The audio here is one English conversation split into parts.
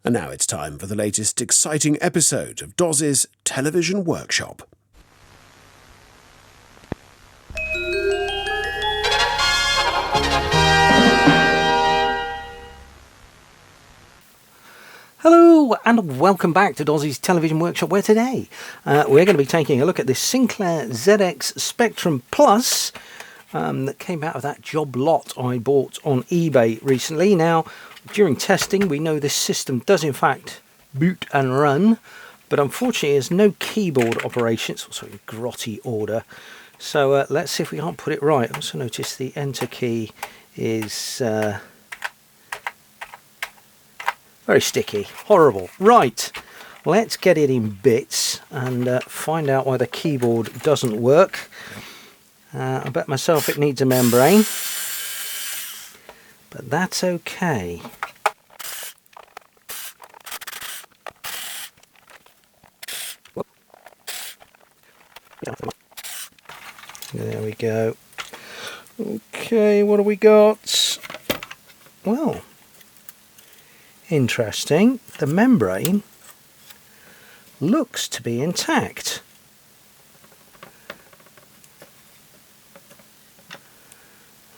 And now it's time for the latest exciting episode of Doz's Television Workshop. Hello and welcome back to Doz's Television Workshop, where today we're going to be taking a look at this Sinclair ZX Spectrum Plus that came out of that job lot I bought on eBay recently. Now, during testing, we know this system does in fact boot and run, but unfortunately there's no keyboard operation. It's also in grotty order. So let's see if we can't put it right. I also noticed the enter key is very sticky. Horrible. Right, let's get it in bits and find out why the keyboard doesn't work. I bet myself it needs a membrane, but that's okay. There we go. Okay, what do we got? Well, interesting. The membrane looks to be intact.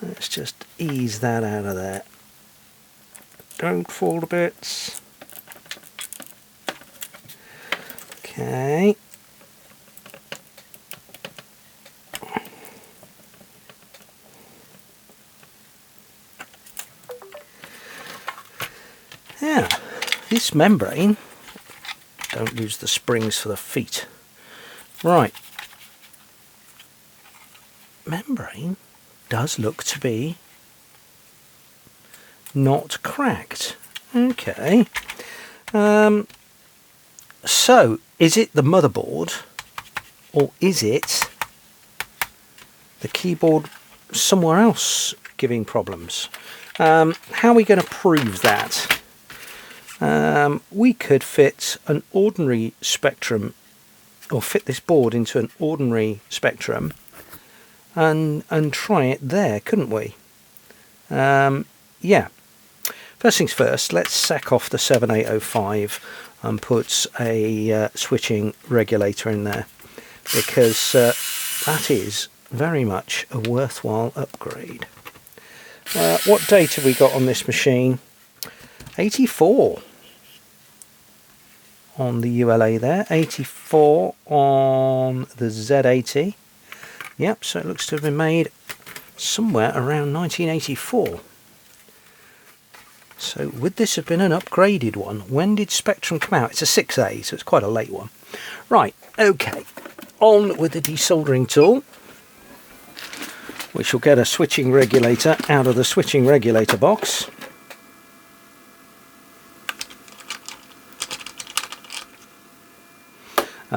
Let's just ease that out of there. Don't fall to bits. Okay. Yeah, this membrane, don't lose the springs for the feet. Right, membrane does look to be not cracked. Okay, so is it the motherboard or is it the keyboard somewhere else giving problems? How are we going to prove that? We could fit an ordinary Spectrum, or fit this board into an ordinary Spectrum and try it there, couldn't we? Yeah. First things first, let's sack off the 7805 and put a switching regulator in there, because that is very much a worthwhile upgrade. What date have we got on this machine? 84 on the ULA there, 84 on the Z80. Yep, so it looks to have been made somewhere around 1984. So would this have been an upgraded one? When did Spectrum come out? It's a 6A, so it's quite a late one. Right, okay, on with the desoldering tool, which will get a switching regulator out of the switching regulator box.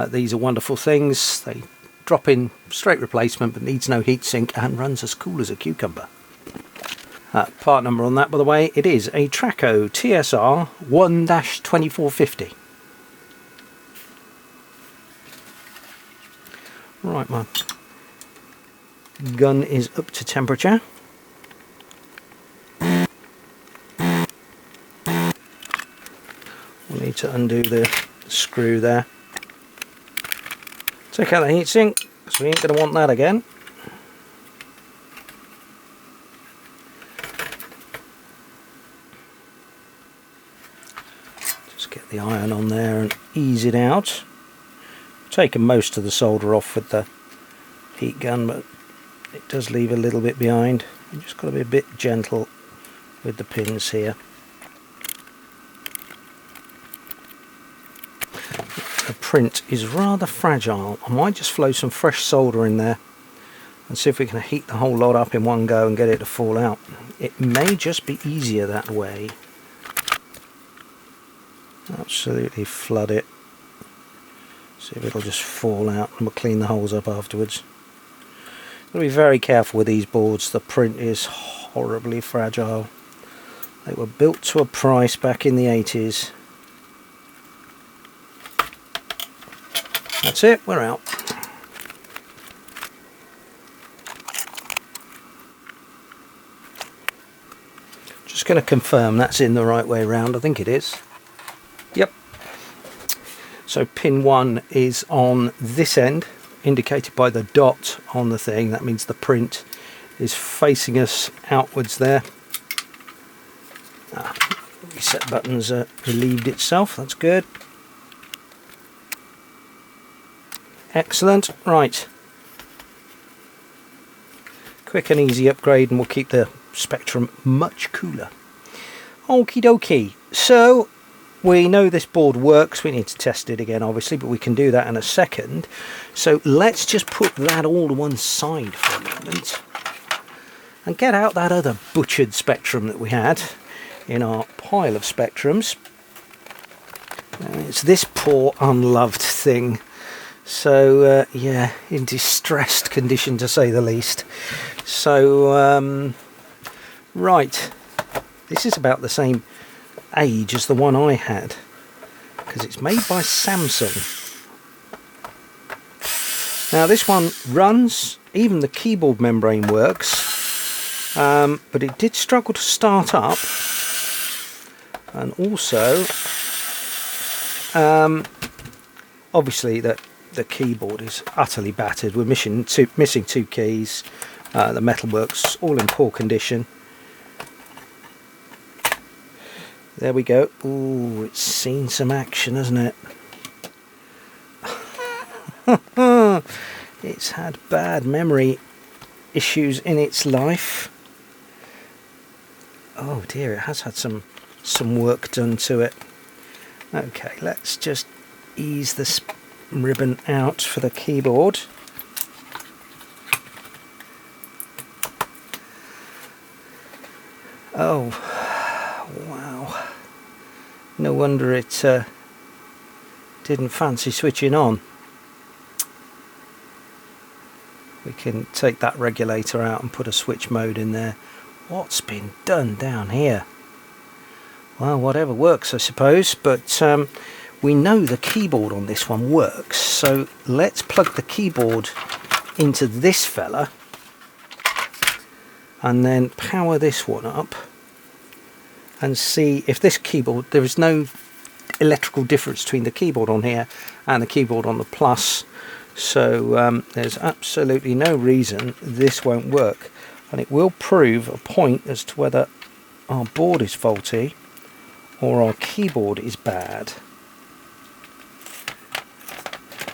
These are wonderful things. They drop in straight replacement, but needs no heatsink and runs as cool as a cucumber. Part number on that, by the way, it is a Traco TSR 1-2450. Right, my gun is up to temperature. We'll need to undo the screw there. Take out the heatsink, because we ain't going to want that again. Just get the iron on there and ease it out. Taken most of the solder off with the heat gun, but it does leave a little bit behind. You've just got to be a bit gentle with the pins here. The print is rather fragile. I might just flow some fresh solder in there and see if we can heat the whole lot up in one go and get it to fall out. It may just be easier that way. Absolutely flood it. See if it'll just fall out, and we'll clean the holes up afterwards. Got to be very careful with these boards. The print is horribly fragile. They were built to a price back in the 80s. That's it, we're out. Just going to confirm that's in the right way round. I think it is. So pin 1 is on this end, indicated by the dot on the thing. That means the print is facing us outwards there. Reset button's relieved itself, that's good. Excellent, right. Quick and easy upgrade, and we'll keep the Spectrum much cooler. Okie dokie, so we know this board works. We need to test it again obviously, but we can do that in a second. So let's just put that all to one side for a moment and get out that other butchered Spectrum that we had in our pile of Spectrums. It's this poor unloved thing. So yeah, in distressed condition to say the least. So right, this is about the same age as the one I had, because it's made by Samsung. Now this one runs, even the keyboard membrane works, but it did struggle to start up, and also obviously the keyboard is utterly battered. We're missing two keys. The metalwork's all in poor condition. There we go. Ooh, it's seen some action, hasn't it? It's had bad memory issues in its life. Oh dear, it has had some work done to it. Okay, let's just ease this ribbon out for the keyboard. Oh, wow. No wonder it didn't fancy switching on. We can take that regulator out and put a switch mode in there. What's been done down here? Well, whatever works, I suppose, but we know the keyboard on this one works, so let's plug the keyboard into this fella and then power this one up and see if this keyboard, there is no electrical difference between the keyboard on here and the keyboard on the Plus, so there's absolutely no reason this won't work, and it will prove a point as to whether our board is faulty or our keyboard is bad.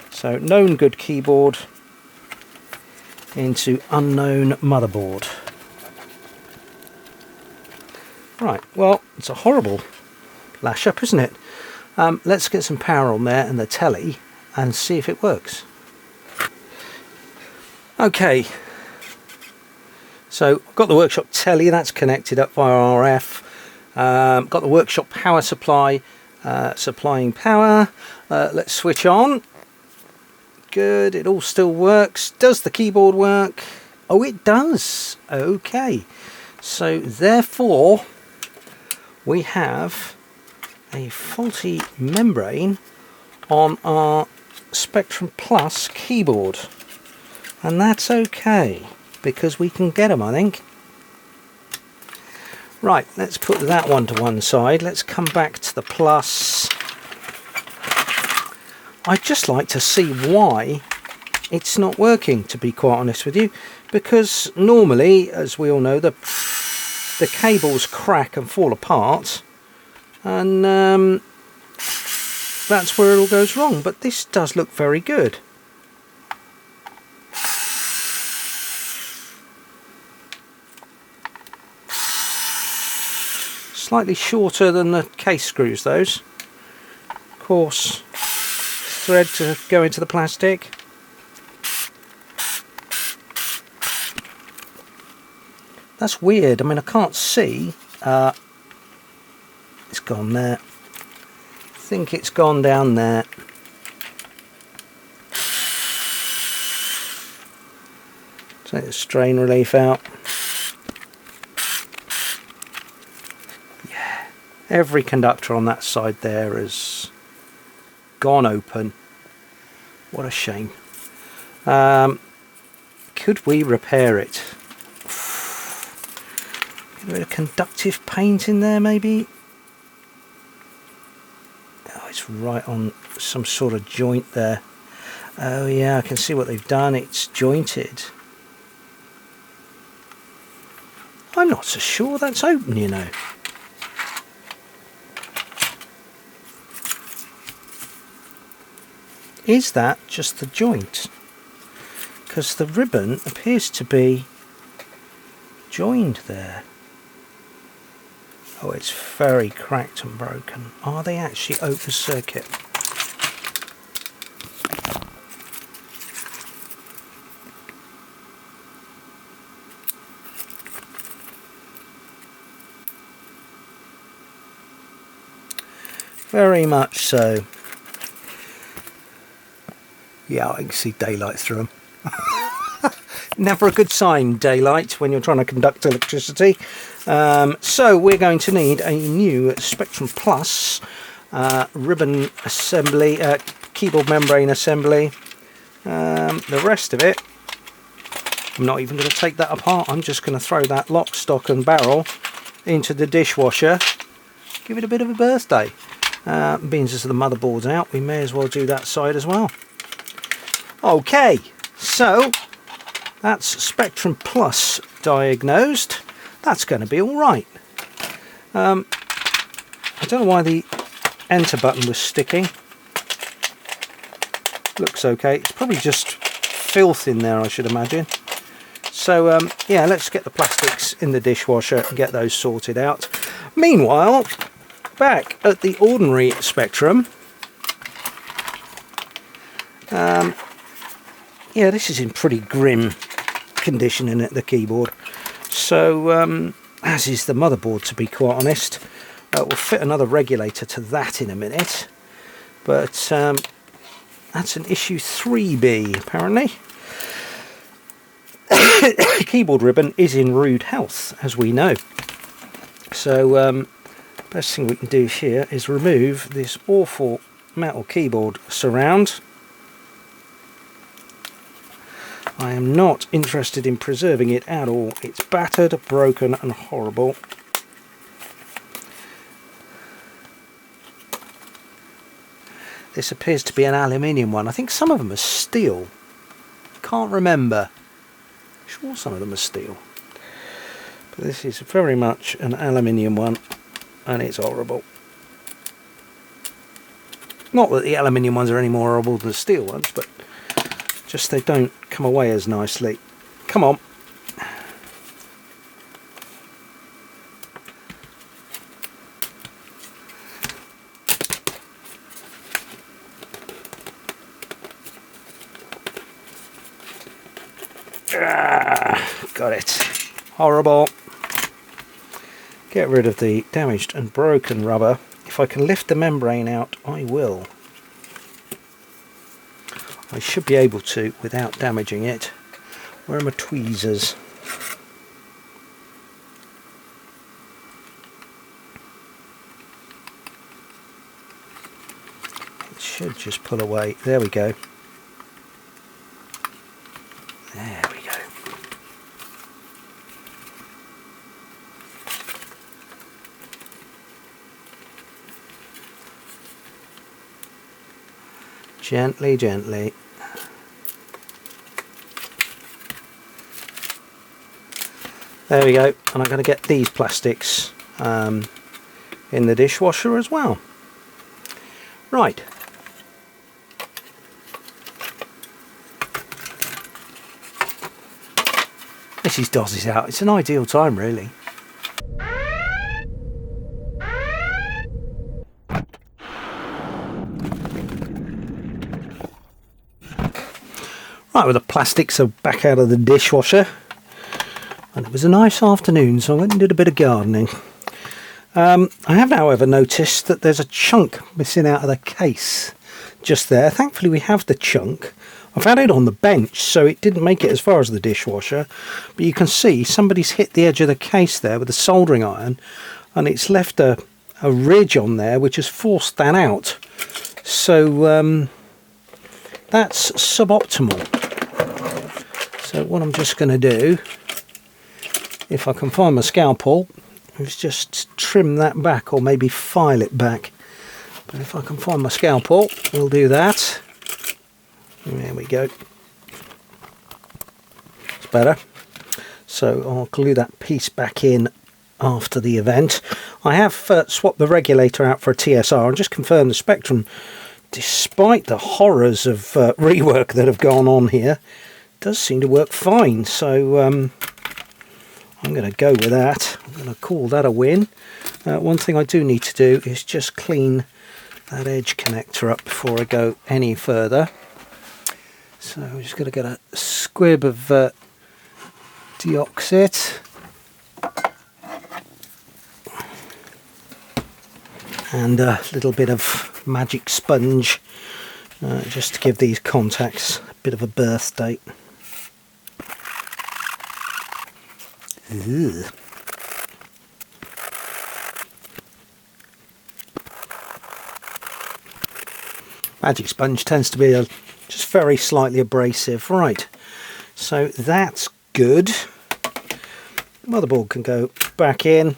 So known good keyboard into unknown motherboard. Right, well, it's a horrible lash up, isn't it? Let's get some power on there and the telly and see if it works. Okay, so I've got the workshop telly, that's connected up via RF. Got the workshop power supply supplying power. Let's switch on. Good, it all still works. Does the keyboard work? Oh, it does. Okay, so therefore we have a faulty membrane on our Spectrum Plus keyboard, and that's okay because we can get them, I think. Right, let's put that one to one side. Let's come back to the Plus. I'd just like to see why it's not working, to be quite honest with you, because normally, as we all know, the cables crack and fall apart, and that's where it all goes wrong. But this does look very good. Slightly shorter than the case screws, those. Of course, thread to go into the plastic. That's weird. I mean, I can't see. It's gone there. I think it's gone down there. Take the strain relief out. Yeah, every conductor on that side there has gone open. What a shame. Could we repair it? Get a bit of conductive paint in there, maybe. Oh, it's it's right on some sort of joint there. Oh yeah, I can see what they've done. It's jointed. I'm not so sure that's open, you know. Is that just the joint? Because the ribbon appears to be joined there. Oh, it's very cracked and broken. Are they actually open circuit? Very much so. Yeah, I can see daylight through them. Never a good sign, daylight, when you're trying to conduct electricity. So we're going to need a new Spectrum Plus ribbon assembly, keyboard membrane assembly. The rest of it, I'm not even going to take that apart. I'm just going to throw that lock, stock and barrel into the dishwasher. Give it a bit of a birthday. Being as the motherboard's out, we may as well do that side as well. Okay, so that's Spectrum Plus diagnosed. That's going to be all right. I don't know why the enter button was sticking. Looks okay. It's probably just filth in there, I should imagine. So yeah, let's get the plastics in the dishwasher and get those sorted out. Meanwhile, back at the ordinary Spectrum, yeah, this is in pretty grim condition, isn't it, the keyboard? So, as is the motherboard, to be quite honest. We'll fit another regulator to that in a minute. But that's an issue 3B, apparently. Keyboard ribbon is in rude health, as we know. So, best thing we can do here is remove this awful metal keyboard surround. I am not interested in preserving it at all. It's battered, broken and horrible. This appears to be an aluminium one. I think some of them are steel. Can't remember. Sure, some of them are steel. But this is very much an aluminium one and it's horrible. Not that the aluminium ones are any more horrible than the steel ones, but just they don't come away as nicely. Come on. Got it. Horrible. Get rid of the damaged and broken rubber. If I can lift the membrane out, I will. I should be able to without damaging it. Where are my tweezers? It should just pull away. There we go. There we go. Gently, gently. There we go, and I'm going to get these plastics in the dishwasher as well. Right. This is Dozzy's out. It's an ideal time, really. Right, well, the plastics are back out of the dishwasher. And it was a nice afternoon, so I went and did a bit of gardening. I have, however, noticed that there's a chunk missing out of the case just there. Thankfully, we have the chunk. I've had it on the bench, so it didn't make it as far as the dishwasher. But you can see somebody's hit the edge of the case there with a soldering iron, and it's left a ridge on there, which has forced that out. So that's suboptimal. So what I'm just going to do, if I can find my scalpel, is just trim that back, or maybe file it back. And if I can find my scalpel, we'll do that. There we go. It's better. So I'll glue that piece back in after the event. I have swapped the regulator out for a TSR and just confirmed the Spectrum, despite the horrors of rework that have gone on here, does seem to work fine. So I'm going to go with that. I'm going to call that a win. One thing I do need to do is just clean that edge connector up before I go any further. So I'm just going to get a squib of Deoxit. And a little bit of magic sponge just to give these contacts a bit of a birth date. Ugh. Magic sponge tends to be just very slightly abrasive. Right, so that's good. Motherboard can go back in.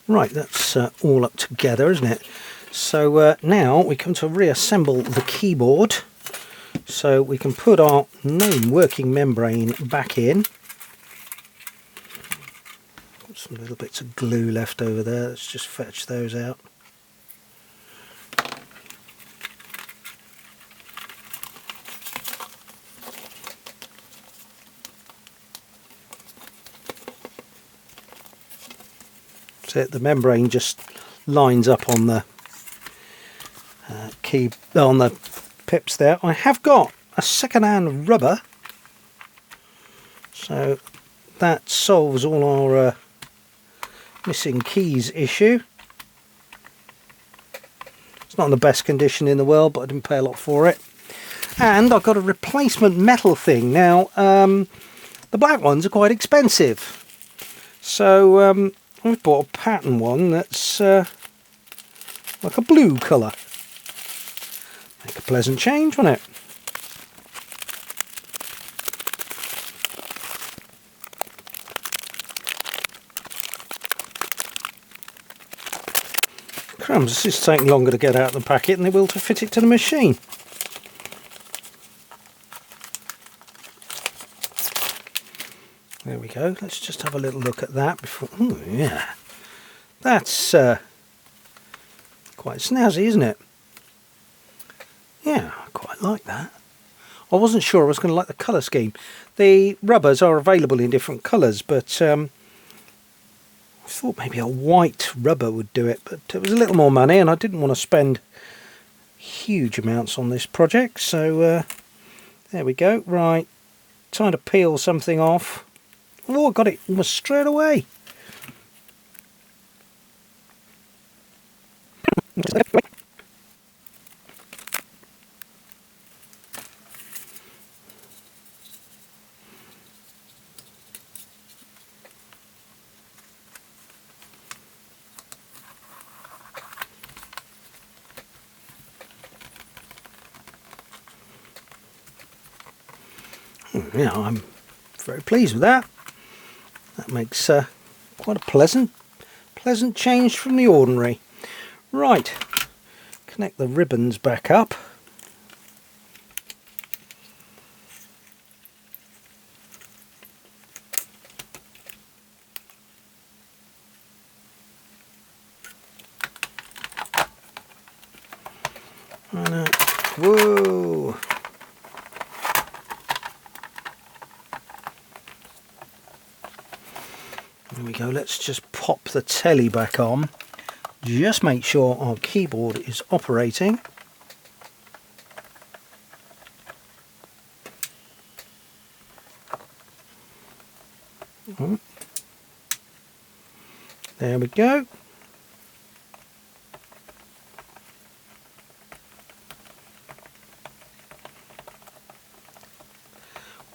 Right, that's all up together, isn't it? So now we come to reassemble the keyboard. So we can put our known working membrane back in. Got some little bits of glue left over there. Let's just fetch those out. So the membrane just lines up on the on the pips there. I have got a second-hand rubber, so that solves all our missing keys issue. It's not in the best condition in the world, but I didn't pay a lot for it. And I've got a replacement metal thing. Now, the black ones are quite expensive, so I've bought a pattern one that's like a blue colour. Make a pleasant change, won't it? Crumbs, this is taking longer to get out of the packet than it will to fit it to the machine. There we go. Let's just have a little look at that before. Oh yeah, that's quite snazzy, isn't it? Yeah, I quite like that. I wasn't sure I was going to like the colour scheme. The rubbers are available in different colours, but I thought maybe a white rubber would do it, but it was a little more money and I didn't want to spend huge amounts on this project. So there we go. Right, trying to peel something off. Oh, I got it almost straight away. Yeah, I'm very pleased with that. That makes quite a pleasant change from the ordinary. Right, connect the ribbons back up. Whoa! There we go. Let's just pop the telly back on. Just make sure our keyboard is operating. There we go.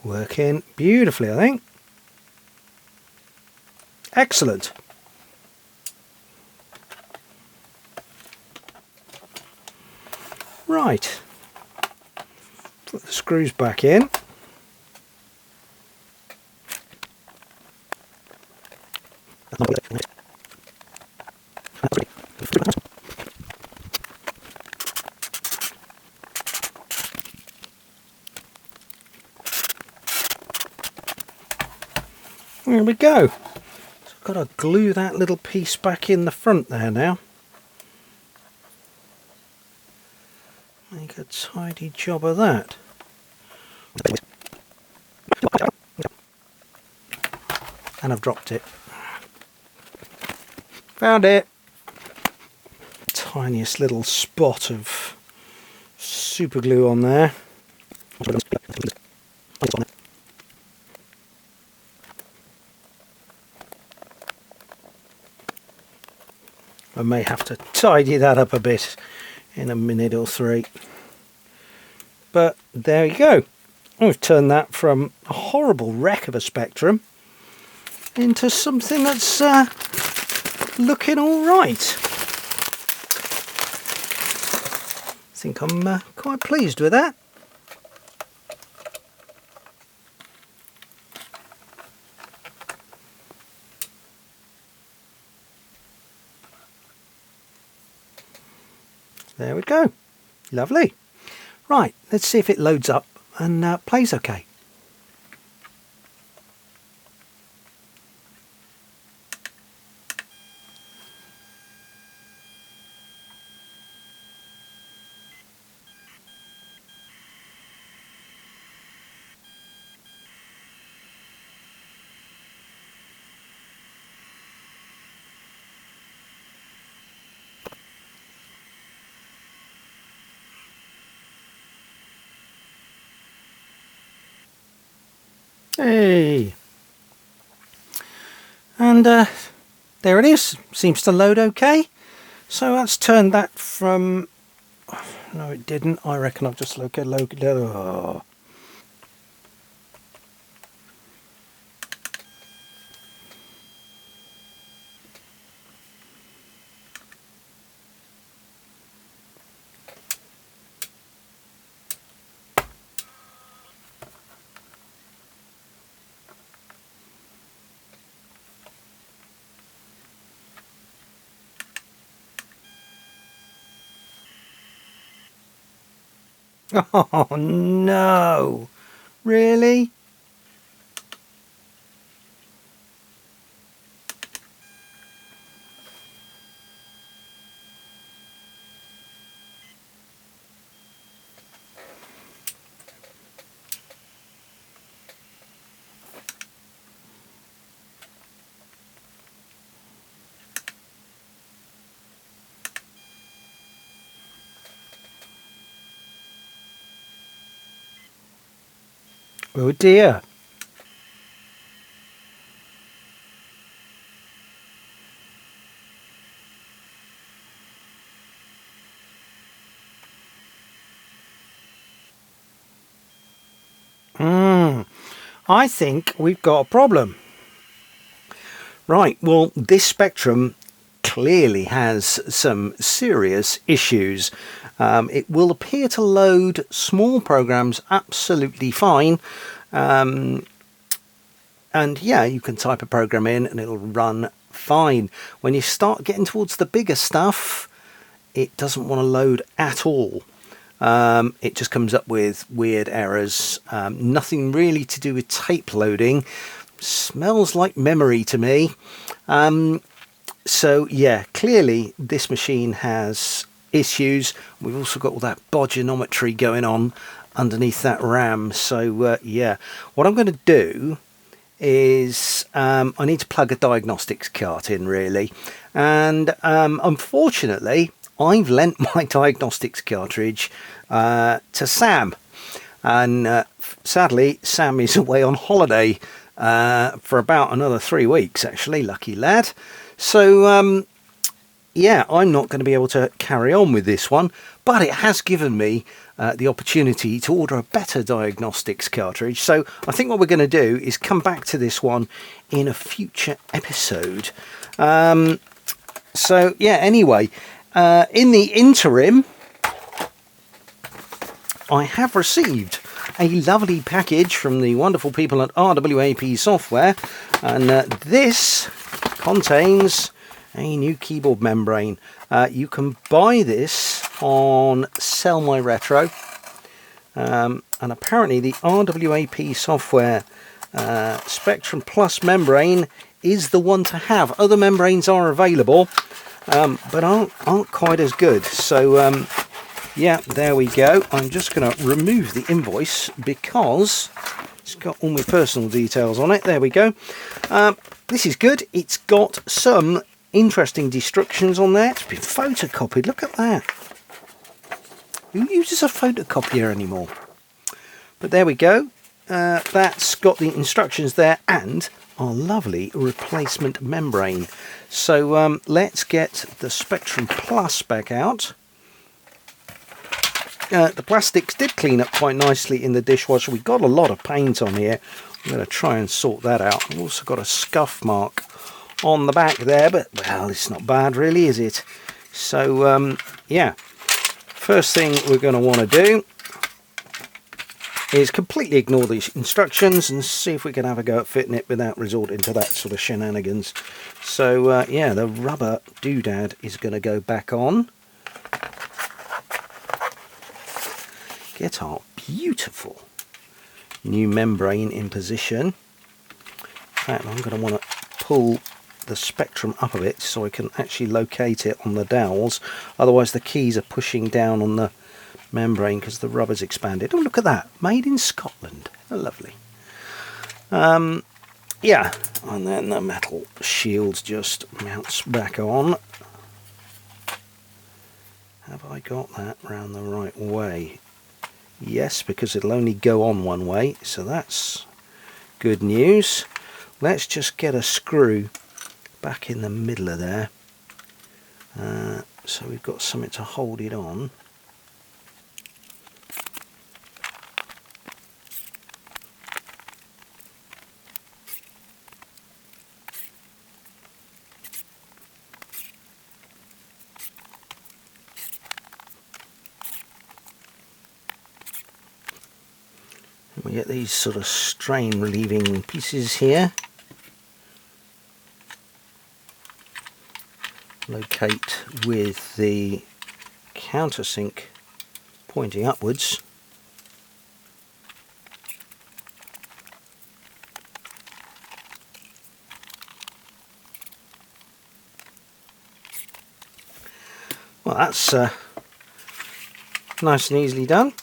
Working beautifully, I think. Excellent. Right. Put the screws back in. there we go. So I've got to glue that little piece back in the front there now. Make a tidy job of that. And I've dropped it. Found it. Tiniest little spot of super glue on there. I may have to tidy that up a bit in a minute or three. But there you go. We've turned that from a horrible wreck of a Spectrum into something that's looking all right. I think I'm quite pleased with that. There we go. Lovely. Right, let's see if it loads up and plays okay. Hey, and there it is. Seems to load okay. So let's turn that from. No, it didn't. I reckon I've just located. Oh. Oh no! Really? Oh dear. I think we've got a problem. Right, well, this Spectrum clearly has some serious issues. It will appear to load small programs absolutely fine. And yeah, you can type a program in and it'll run fine. When you start getting towards the bigger stuff, it doesn't want to load at all. It just comes up with weird errors. Nothing really to do with tape loading. Smells like memory to me. So yeah, clearly this machine has issues. We've also got all that bodgeonometry going on underneath that RAM. So yeah, what I'm going to do is I need to plug a diagnostics cart in really, and unfortunately I've lent my diagnostics cartridge to Sam, and sadly Sam is away on holiday for about another 3 weeks actually, lucky lad. So yeah, I'm not going to be able to carry on with this one, but it has given me the opportunity to order a better diagnostics cartridge. So I think what we're going to do is come back to this one in a future episode. So yeah, anyway, in the interim, I have received a lovely package from the wonderful people at RWAP Software, and this contains a new keyboard membrane. You can buy this on Sell My Retro, and apparently the RWAP Software Spectrum Plus membrane is the one to have. Other membranes are available, but aren't quite as good. So yeah, there we go. I'm just going to remove the invoice because it's got all my personal details on it. There we go. This is good. It's got some interesting instructions on there. It's been photocopied. Look at that. Who uses a photocopier anymore? But there we go. That's got the instructions there and our lovely replacement membrane. So let's get the Spectrum Plus back out. The plastics did clean up quite nicely in the dishwasher. We got a lot of paint on here. I'm going to try and sort that out. I've also got a scuff mark on the back there, but well, it's not bad really, is it? So yeah, first thing we're going to want to do is completely ignore these instructions and see if we can have a go at fitting it without resorting to that sort of shenanigans. So yeah, the rubber doodad is going to go back on. Get our beautiful new membrane in position. In fact, I'm going to want to pull the Spectrum up a bit so I can actually locate it on the dowels. Otherwise the keys are pushing down on the membrane because the rubber's expanded. Oh, look at that, made in Scotland. Oh, lovely. Yeah, and then the metal shield just mounts back on. Have I got that round the right way? Yes, because it'll only go on one way, so that's good news. Let's just get a screw back in the middle of there, so we've got something to hold it on. We get these sort of strain relieving pieces here. Locate with the countersink pointing upwards. Well, that's nice and easily done.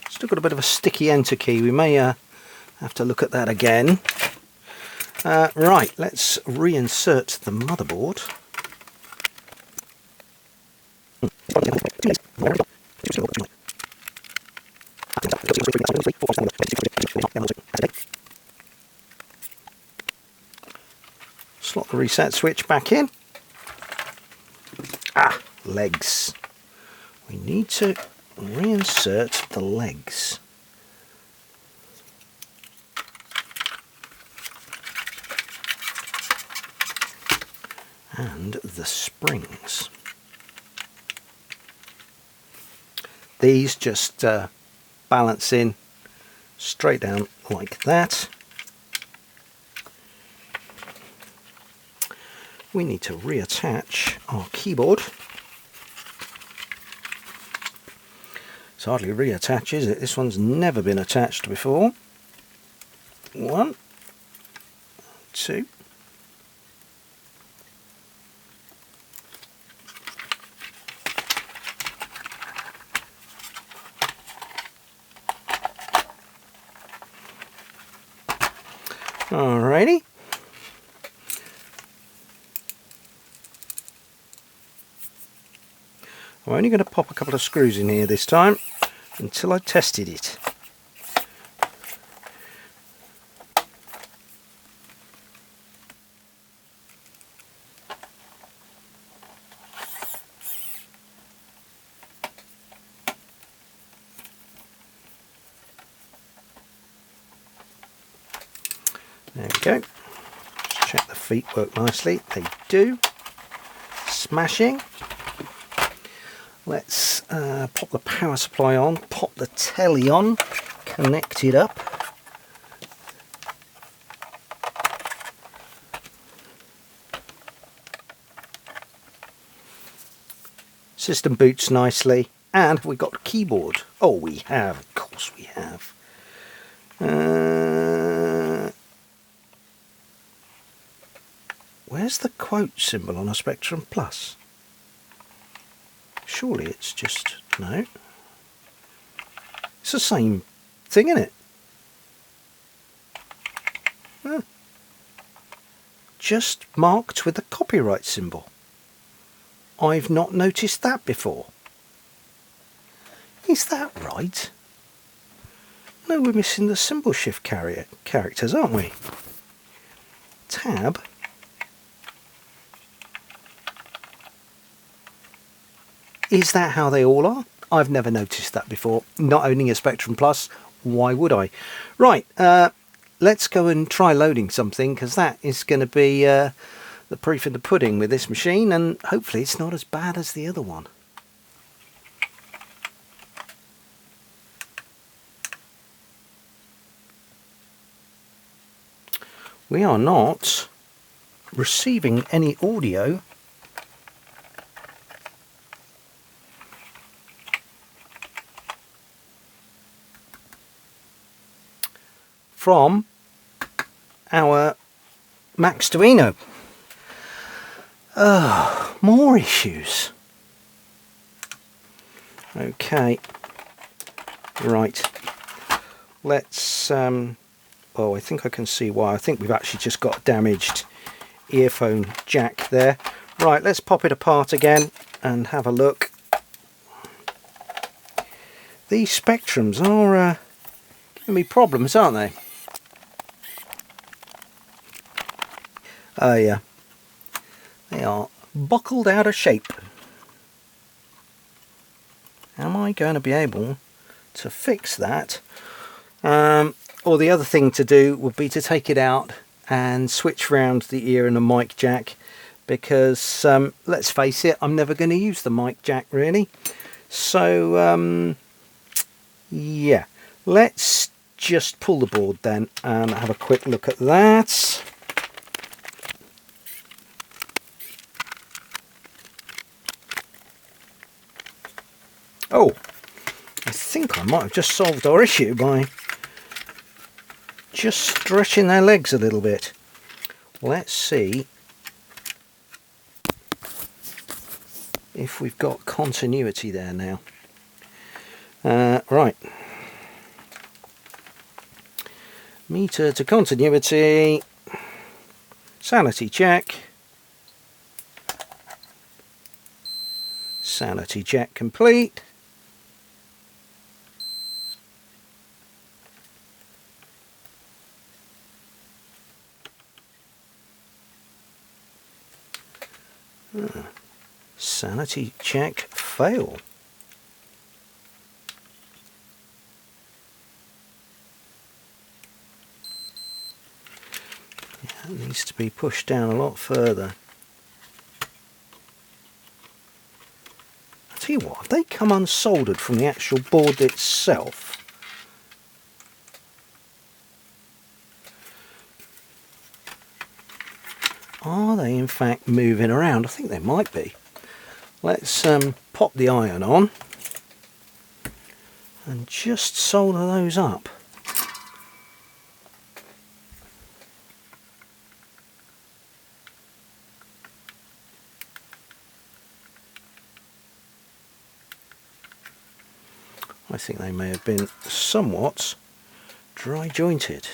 Still got a bit of a sticky enter key. We may have to look at that again. Right, let's reinsert the motherboard. Slot the reset switch back in. Legs. We need to reinsert the legs. And the springs. These just balance in straight down like that. We need to reattach our keyboard. It's hardly reattach, is it? This one's never been attached before. 1, 2. Alrighty. I'm only going to pop a couple of screws in here this time until I tested it. There we go. Just check the feet work nicely. They do. Smashing. Let's pop the power supply on, pop the telly on, connect it up. System boots nicely, and we got a keyboard. Oh, we have, of course we have. Where's the quote symbol on a Spectrum Plus? Surely it's just... no. It's the same thing, isn't it? Huh. Just marked with the copyright symbol. I've not noticed that before. Is that right? No, we're missing the symbol shift characters, aren't we? Tab. Is that how they all are? I've never noticed that before. Not owning a Spectrum Plus, why would I? Right, let's go and try loading something, because that is going to be the proof in the pudding with this machine, and hopefully it's not as bad as the other one. We are not receiving any audio from our Maxduino. Oh, more issues. Okay, right, let's oh, I think I can see why. I think we've actually just got a damaged earphone jack there. Right, let's pop it apart again and have a look. These Spectrums are giving me problems, aren't they? Oh yeah, they are buckled out of shape. Am I going to be able to fix that? Or the other thing to do would be to take it out and switch round the ear and the mic jack, because let's face it, I'm never going to use the mic jack really. So yeah, let's just pull the board then and have a quick look at that. Oh, I think I might have just solved our issue by just stretching their legs a little bit. Let's see if we've got continuity there now. Right. Meter to continuity. Sanity check. Sanity check complete. Sanity check fail. Yeah, it needs to be pushed down a lot further. I'll tell you what, they come unsoldered from the actual board itself. Are they in fact moving around? I think they might be. Let's pop the iron on and just solder those up. I think they may have been somewhat dry jointed.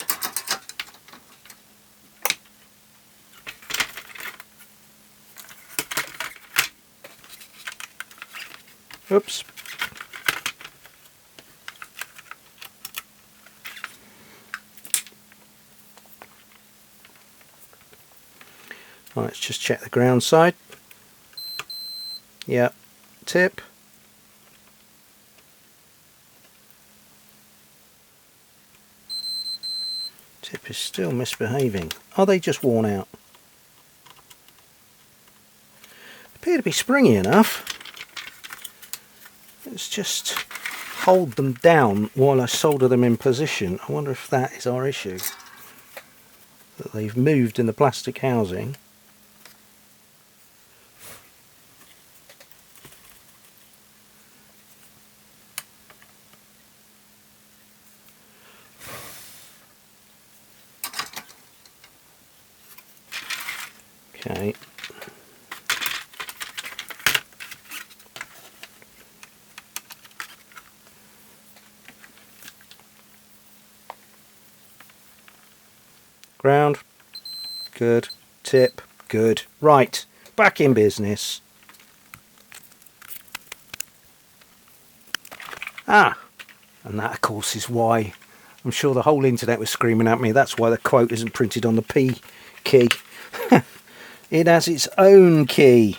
Oops. Right, let's just check the ground side. Yep, tip. Tip is still misbehaving. Are they just worn out? Appear to be springy enough. Let's just hold them down while I solder them in position. I wonder if that is our issue, that they've moved in the plastic housing. Okay. Ground. Good. Tip. Good. Right. Back in business. Ah. And that, of course, is why I'm sure the whole internet was screaming at me. That's why the quote isn't printed on the P key. It has its own key.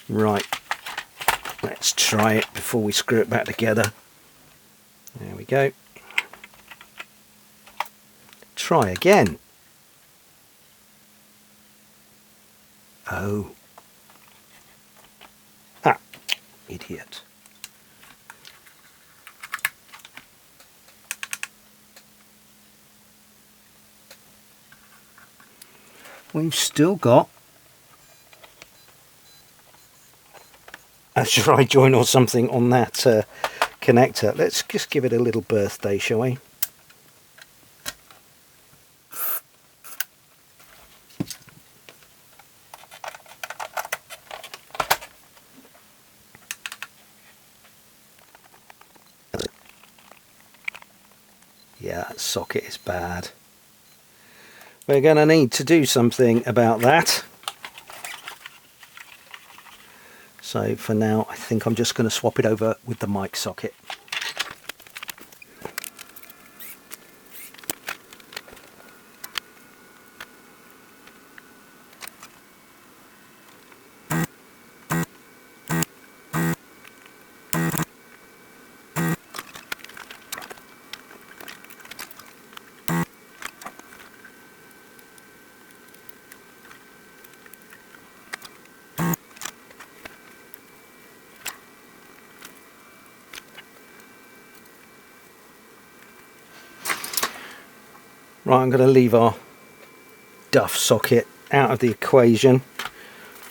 Right. Let's try it before we screw it back together. There we go. Try again. Oh. Ah, idiot. We've still got a dry joint or something on that connector. Let's just give it a little birthday, shall we? Yeah, that socket is bad. We're going to need to do something about that. So for now, I think I'm just going to swap it over with the mic socket. Right, I'm going to leave our duff socket out of the equation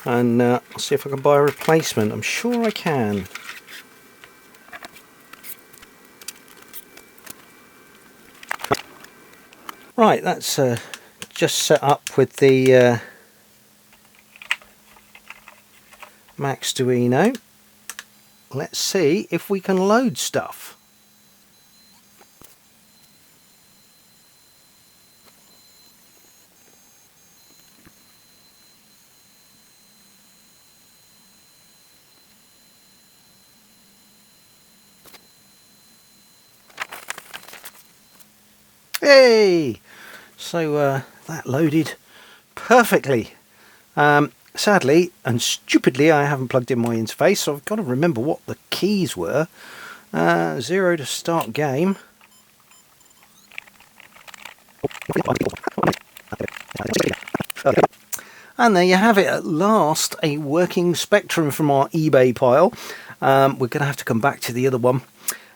and see if I can buy a replacement. I'm sure I can. Right, that's just set up with the Maxduino. Let's see if we can load stuff. Hey! So that loaded perfectly. Sadly and stupidly I haven't plugged in my interface, so I've got to remember what the keys were. 0 to start game. And there you have it, at last, a working Spectrum from our eBay pile. We're going to have to come back to the other one.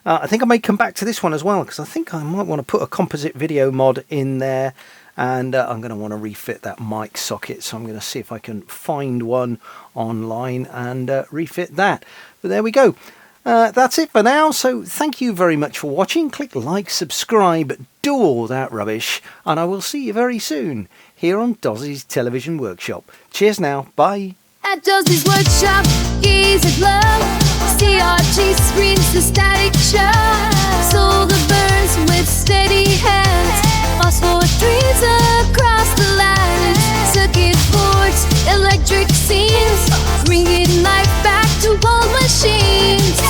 I think I may come back to this one as well, because I think I might want to put a composite video mod in there, and I'm going to want to refit that mic socket, so I'm going to see if I can find one online and refit that. But there we go. That's it for now, so thank you very much for watching. Click like, subscribe, do all that rubbish, and I will see you very soon here on Dozzy's Television Workshop. Cheers now, bye. At Dozzy's Workshop, gaze at love. CRT screens the static show. Solar burns with steady hands. Phosphor streams across the lines. Circuit boards, electric scenes, bringing life back to old machines.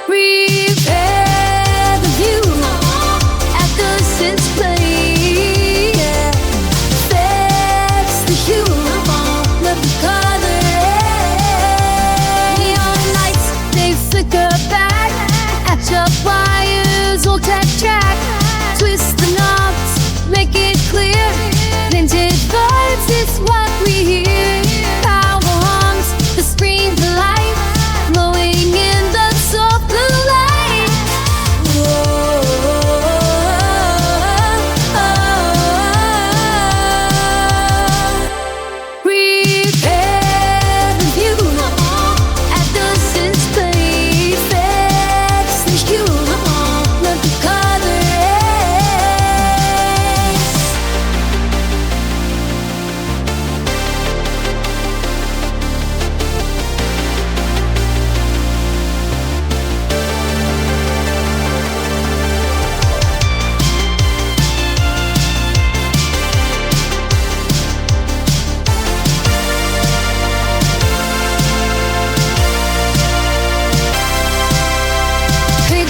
Prepare the view at the display. Wires, old tech track, twist the knobs, make it clear. Vintage vibes is what we hear. Power arms, the screen to life, glowing in the soft blue light. Prepare the view at the display. Fix the hue.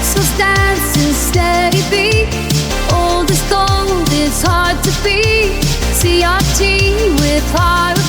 pixels dance in steady beat. Old as gold, it's hard to beat. CRT with high